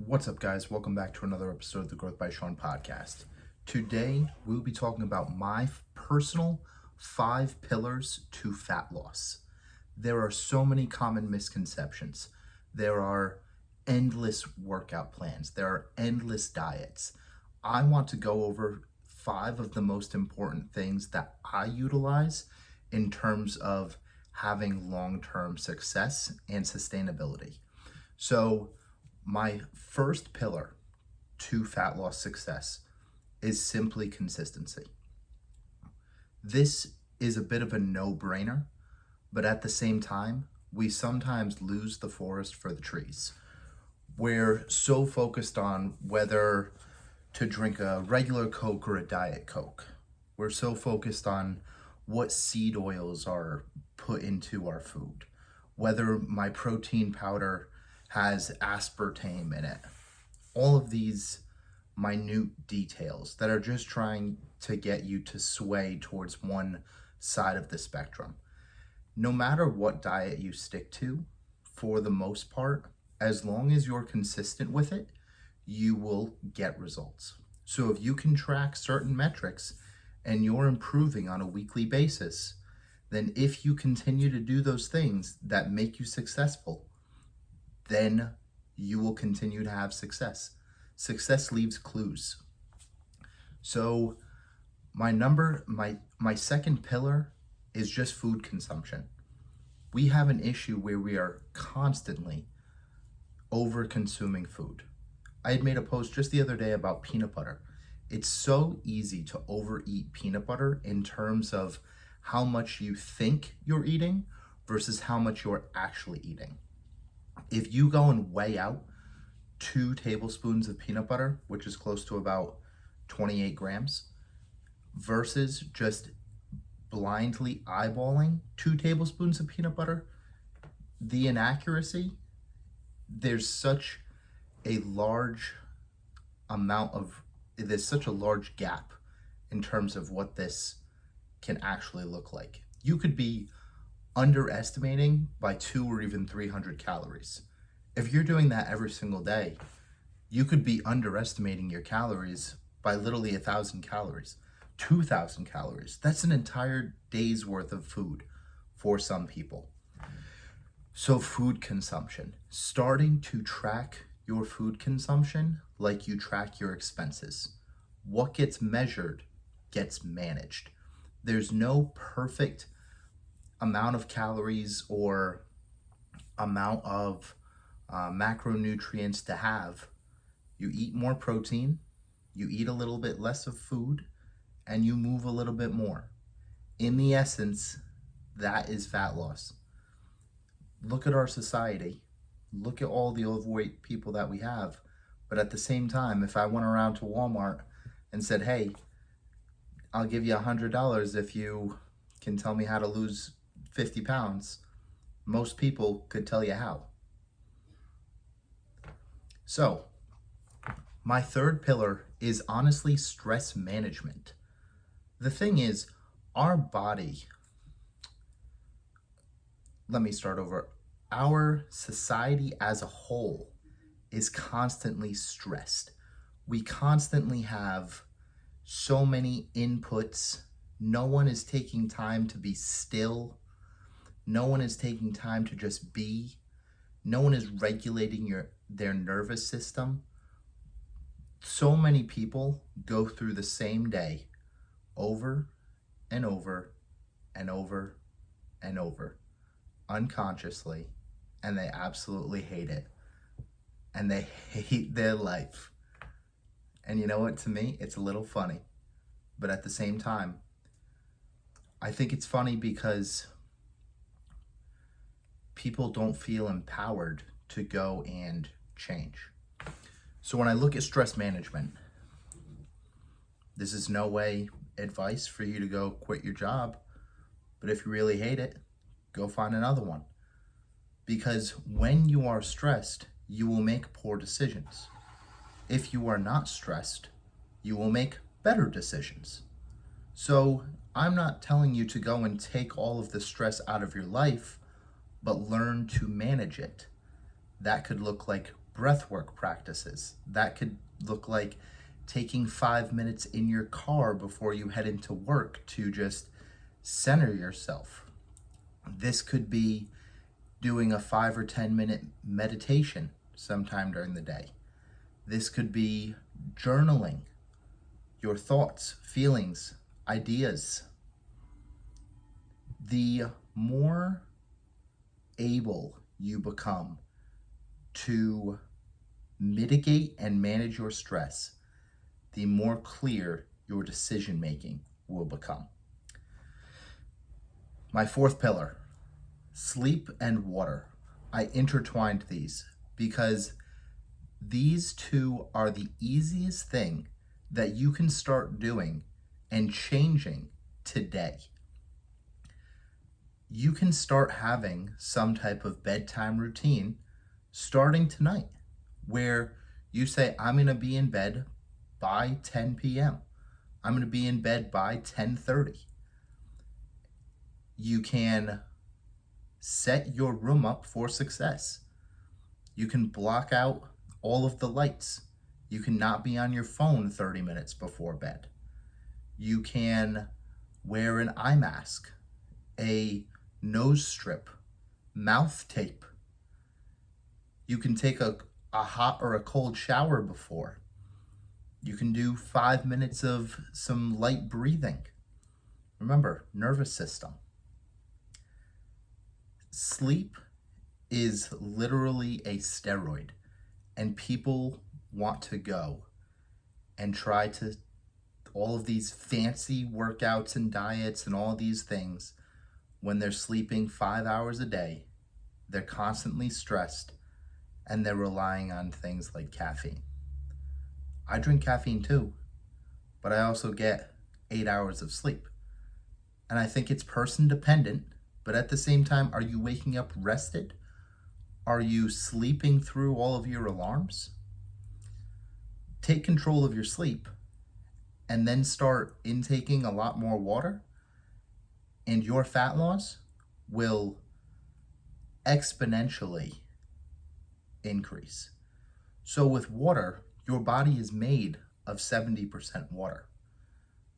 What's up, guys? Welcome back to another episode of the Growth by Shawn podcast. Today, we'll be talking about my personal 5 pillars to fat loss. There are so many common misconceptions. There are endless workout plans. There are endless diets. I want to go over 5 of the most important things that I utilize in terms of having long-term success and sustainability. So, my first pillar to fat loss success is simply consistency. This is a bit of a no-brainer, but at the same time, we sometimes lose the forest for the trees. We're so focused on whether to drink a regular Coke or a Diet Coke. We're so focused on what seed oils are put into our food, whether my protein powder has aspartame in it. All of these minute details that are just trying to get you to sway towards one side of the spectrum. No matter what diet you stick to, for the most part, as long as you're consistent with it, you will get results. So if you can track certain metrics and you're improving on a weekly basis, then if you continue to do those things that make you successful, then you will continue to have success. Success leaves clues. So my second pillar is just food consumption. We have an issue where we are constantly over consuming food. I had made a post just the other day about peanut butter. It's so easy to overeat peanut butter in terms of how much you think you're eating versus how much you're actually eating. If you go and weigh out 2 tablespoons of peanut butter, which is close to about 28 grams, versus just blindly eyeballing 2 tablespoons of peanut butter, the inaccuracy, there's such a large gap in terms of what this can actually look like. You could be underestimating by 2 or even 300 calories. If you're doing that every single day, you could be underestimating your calories by literally 1,000 calories, 2,000 calories. That's an entire day's worth of food for some people. So food consumption, starting to track your food consumption like you track your expenses. What gets measured gets managed. There's no perfect amount of calories or amount of macronutrients to have. You eat more protein, you eat a little bit less of food, and you move a little bit more. In the essence, that is fat loss. Look at our society. Look at all the overweight people that we have. But at the same time, if I went around to Walmart and said, hey, I'll give you $100 if you can tell me how to lose 50 pounds, most people could tell you how. So, my third pillar is honestly stress management. The thing is, our body, our society as a whole is constantly stressed. We constantly have so many inputs. No one is taking time to be still. No one is taking time to just be. No one is regulating their nervous system. So many people go through the same day over and over and over and over unconsciously, and they absolutely hate it. And they hate their life. And you know what? To me, it's a little funny. But at the same time, I think it's funny because people don't feel empowered to go and change. So when I look at stress management, this is no way advice for you to go quit your job. But if you really hate it, go find another one. Because when you are stressed, you will make poor decisions. If you are not stressed, you will make better decisions. So I'm not telling you to go and take all of the stress out of your life, but learn to manage it. That could look like breathwork practices. That could look like taking 5 minutes in your car before you head into work to just center yourself. This could be doing a 5 or 10 minute meditation sometime during the day. This could be journaling your thoughts, feelings, ideas. The more able you become to mitigate and manage your stress, the more clear your decision making will become. My fourth pillar, sleep and water. I intertwined these because these two are the easiest thing that you can start doing and changing today. You can start having some type of bedtime routine starting tonight where you say, I'm going to be in bed by 10 p.m. I'm going to be in bed by 10:30. You can set your room up for success. You can block out all of the lights. You can not be on your phone 30 minutes before bed. You can wear an eye mask, a nose strip, mouth tape. You can take a hot or a cold shower before. You can do 5 minutes of some light breathing. Remember, nervous system. Sleep is literally a steroid, and people want to go and try to all of these fancy workouts and diets and all these things when they're sleeping 5 hours a day. They're constantly stressed and they're relying on things like caffeine. I drink caffeine too, but I also get 8 hours of sleep. And I think it's person dependent, but at the same time, are you waking up rested? Are you sleeping through all of your alarms? Take control of your sleep and then start intaking a lot more water, and your fat loss will exponentially increase. So with water, your body is made of 70% water.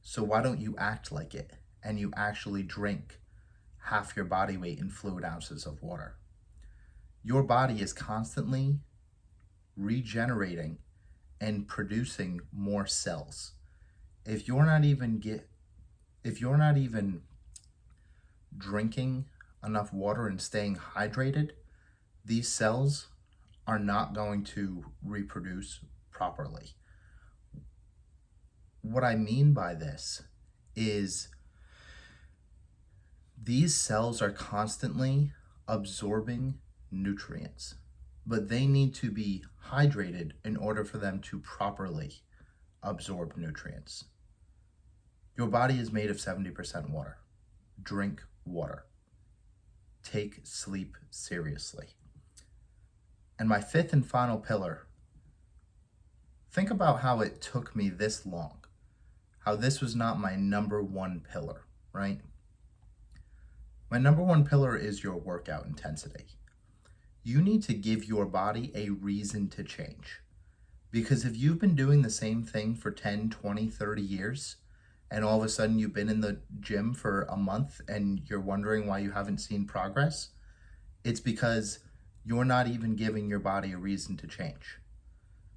So why don't you act like it and you actually drink half your body weight in fluid ounces of water? Your body is constantly regenerating and producing more cells. If you're not even drinking enough water and staying hydrated, these cells are not going to reproduce properly. What I mean by this is these cells are constantly absorbing nutrients, but they need to be hydrated in order for them to properly absorb nutrients. Your body is made of 70% water. Drink water. Take sleep seriously. And my fifth and final pillar, think about how it took me this long, how this was not my number one pillar, right? My number one pillar is your workout intensity. You need to give your body a reason to change. Because if you've been doing the same thing for 10, 20, 30 years, and all of a sudden you've been in the gym for a month and you're wondering why you haven't seen progress, it's because you're not even giving your body a reason to change.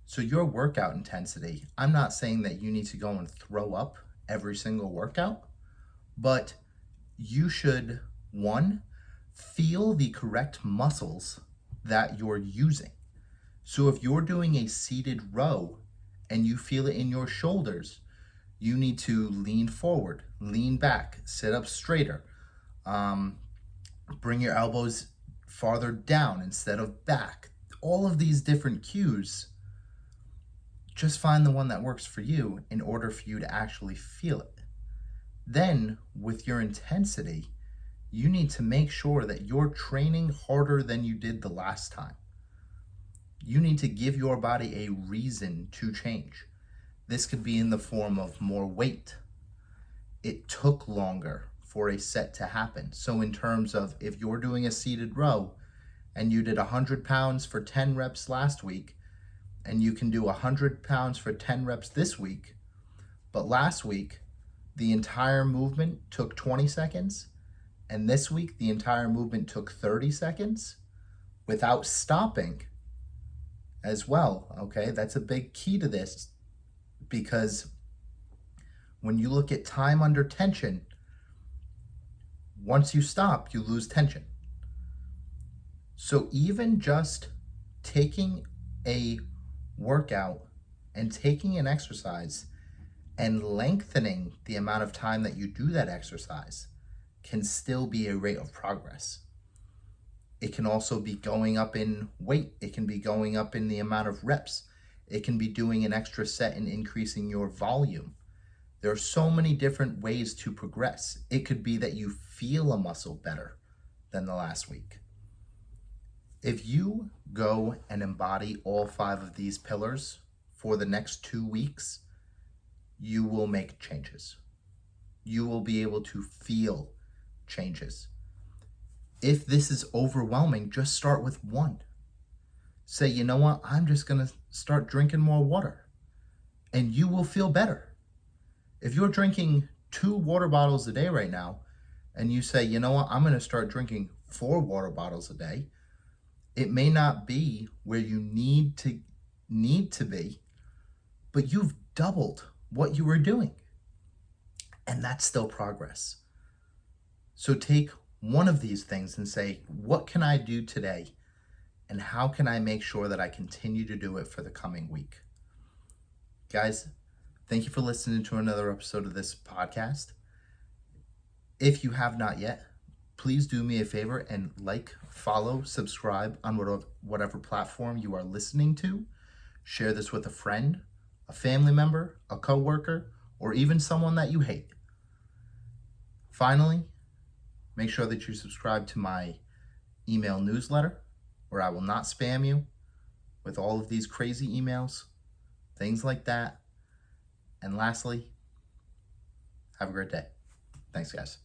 So your workout intensity, I'm not saying that you need to go and throw up every single workout, but you should, one, feel the correct muscles that you're using. So if you're doing a seated row and you feel it in your shoulders, you need to lean forward, lean back, sit up straighter, bring your elbows farther down instead of back. All of these different cues, just find the one that works for you in order for you to actually feel it. Then with your intensity, you need to make sure that you're training harder than you did the last time. You need to give your body a reason to change. This could be in the form of more weight. It took longer for a set to happen. So in terms of if you're doing a seated row, and you did 100 pounds for 10 reps last week, and you can do 100 pounds for 10 reps this week, but last week the entire movement took 20 seconds, and this week the entire movement took 30 seconds without stopping as well, okay? That's a big key to this, because when you look at time under tension, once you stop, you lose tension. So even just taking a workout and taking an exercise and lengthening the amount of time that you do that exercise can still be a rate of progress. It can also be going up in weight. It can be going up in the amount of reps. It can be doing an extra set and increasing your volume. There are so many different ways to progress. It could be that you feel a muscle better than the last week. If you go and embody all 5 of these pillars for the next 2 weeks, you will make changes. You will be able to feel changes. If this is overwhelming, just start with 1. Say, you know what, I'm just gonna start drinking more water, and you will feel better. If you're drinking 2 water bottles a day right now, and you say, you know what, I'm gonna start drinking 4 water bottles a day, it may not be where you need to be, but you've doubled what you were doing. And that's still progress. So take one of these things and say, what can I do today? And how can I make sure that I continue to do it for the coming week? Guys, thank you for listening to another episode of this podcast. If you have not yet, please do me a favor and like, follow, subscribe on whatever platform you are listening to. Share this with a friend, a family member, a coworker, or even someone that you hate. Finally, make sure that you subscribe to my email newsletter, where I will not spam you with all of these crazy emails, things like that. And lastly, have a great day. Thanks, guys.